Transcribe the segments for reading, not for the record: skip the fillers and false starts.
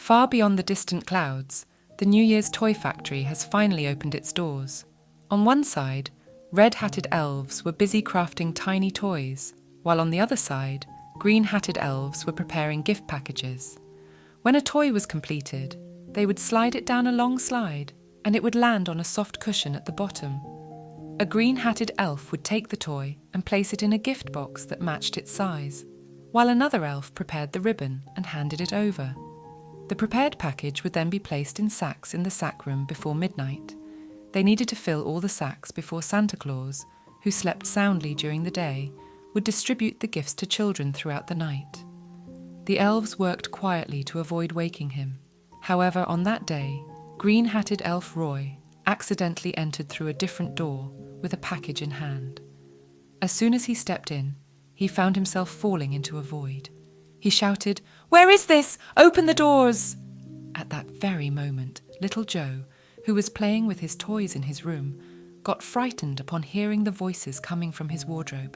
Far beyond the distant clouds, the New Year's toy factory has finally opened its doors. On one side, red-hatted elves were busy crafting tiny toys, while on the other side, green-hatted elves were preparing gift packages. When a toy was completed, they would slide it down a long slide, and it would land on a soft cushion at the bottom. A green-hatted elf would take the toy and place it in a gift box that matched its size, while another elf prepared the ribbon and handed it over. The prepared package would then be placed in sacks in the sack room before midnight. They needed to fill all the sacks before Santa Claus, who slept soundly during the day, would distribute the gifts to children throughout the night. The elves worked quietly to avoid waking him. However, on that day, green-hatted elf Roy accidentally entered through a different door with a package in hand. As soon as he stepped in, he found himself falling into a void. He shouted, "Where is this? Open the doors!" At that very moment, little Joe, who was playing with his toys in his room, got frightened upon hearing the voices coming from his wardrobe.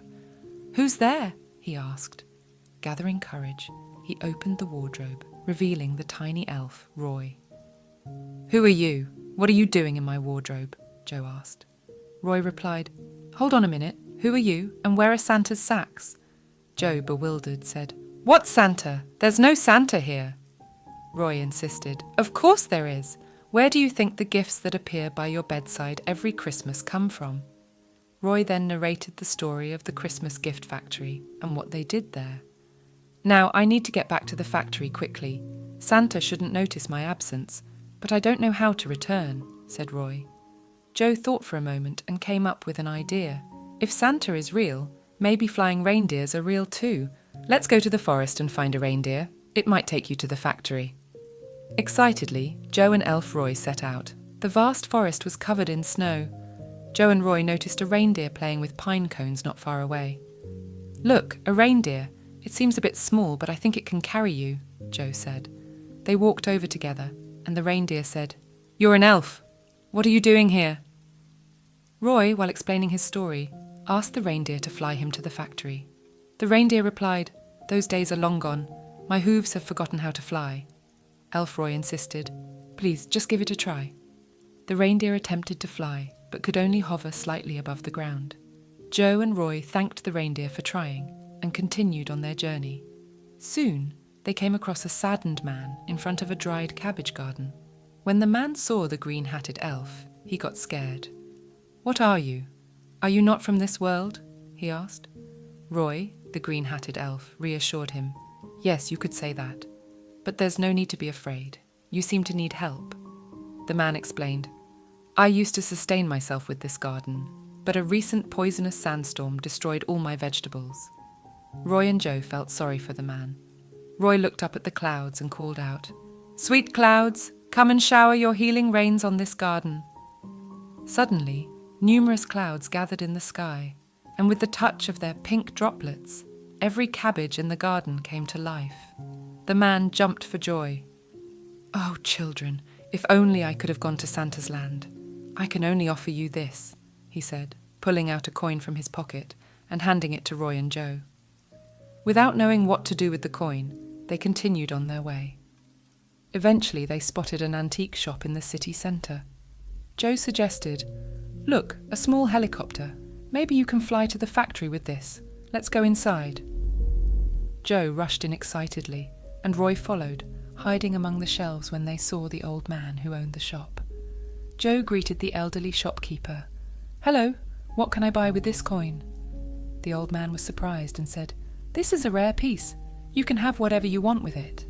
"Who's there?" he asked. Gathering courage, he opened the wardrobe, revealing the tiny elf, Roy. "Who are you? What are you doing in my wardrobe?" Joe asked. Roy replied, "Hold on a minute. Who are you, and where are Santa's sacks?" Joe, bewildered, said, "What Santa? There's no Santa here." Roy insisted, "Of course there is. Where do you think the gifts that appear by your bedside every Christmas come from?" Roy then narrated the story of the Christmas gift factory and what they did there. "Now, I need to get back to the factory quickly. Santa shouldn't notice my absence, but I don't know how to return," said Roy. Joe thought for a moment and came up with an idea. "If Santa is real, maybe flying reindeers are real too. Let's go to the forest and find a reindeer. It might take you to the factory." Excitedly, Joe and Elf Roy set out. The vast forest was covered in snow. Joe and Roy noticed a reindeer playing with pine cones not far away. "Look, a reindeer. It seems a bit small, but I think it can carry you," Joe said. They walked over together, and the reindeer said, "You're an elf. What are you doing here?" Roy, while explaining his story, asked the reindeer to fly him to the factory. The reindeer replied, "Those days are long gone. My hooves have forgotten how to fly." Elf Roy insisted, "Please, just give it a try." The reindeer attempted to fly, but could only hover slightly above the ground. Joe and Roy thanked the reindeer for trying and continued on their journey. Soon, they came across a saddened man in front of a dried cabbage garden. When the man saw the green-hatted elf, he got scared. "What are you? Are you not from this world?" he asked. Roy, the green-hatted elf, reassured him. "Yes, you could say that. But there's no need to be afraid. You seem to need help." The man explained, "I used to sustain myself with this garden, but a recent poisonous sandstorm destroyed all my vegetables." Roy and Joe felt sorry for the man. Roy looked up at the clouds and called out, "Sweet clouds, come and shower your healing rains on this garden." Suddenly, numerous clouds gathered in the sky, and with the touch of their pink droplets, every cabbage in the garden came to life. The man jumped for joy. "Oh, children, if only I could have gone to Santa's land. I can only offer you this," he said, pulling out a coin from his pocket and handing it to Roy and Joe. Without knowing what to do with the coin, they continued on their way. Eventually, they spotted an antique shop in the city centre. Joe suggested, "Look, a small helicopter. Maybe you can fly to the factory with this. Let's go inside." Joe rushed in excitedly, and Roy followed, hiding among the shelves when they saw the old man who owned the shop. Joe greeted the elderly shopkeeper. "Hello, what can I buy with this coin?" The old man was surprised and said, "This is a rare piece. You can have whatever you want with it."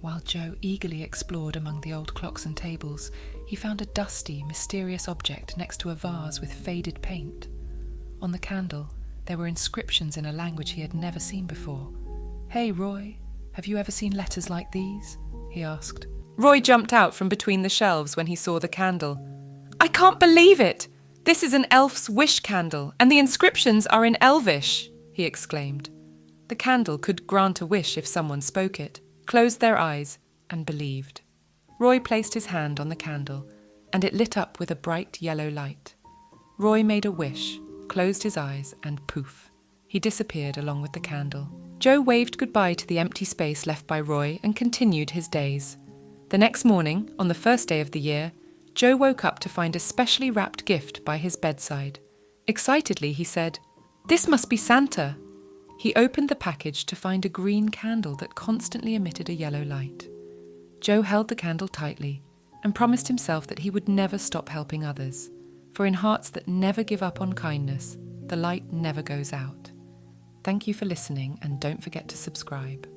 While Joe eagerly explored among the old clocks and tables, he found a dusty, mysterious object next to a vase with faded paint. On the candle, there were inscriptions in a language he had never seen before. "Hey, Roy, have you ever seen letters like these?" he asked. Roy jumped out from between the shelves when he saw the candle. "I can't believe it! This is an elf's wish candle, and the inscriptions are in Elvish!" he exclaimed. The candle could grant a wish if someone spoke it, closed their eyes, and believed. Roy placed his hand on the candle, and it lit up with a bright yellow light. Roy made a wish, closed his eyes, and poof, he disappeared along with the candle. Joe waved goodbye to the empty space left by Roy and continued his days. The next morning, on the first day of the year, Joe woke up to find a specially wrapped gift by his bedside. Excitedly, he said, "This must be Santa." He opened the package to find a green candle that constantly emitted a yellow light. Joe held the candle tightly and promised himself that he would never stop helping others, for in hearts that never give up on kindness, the light never goes out. Thank you for listening, and don't forget to subscribe.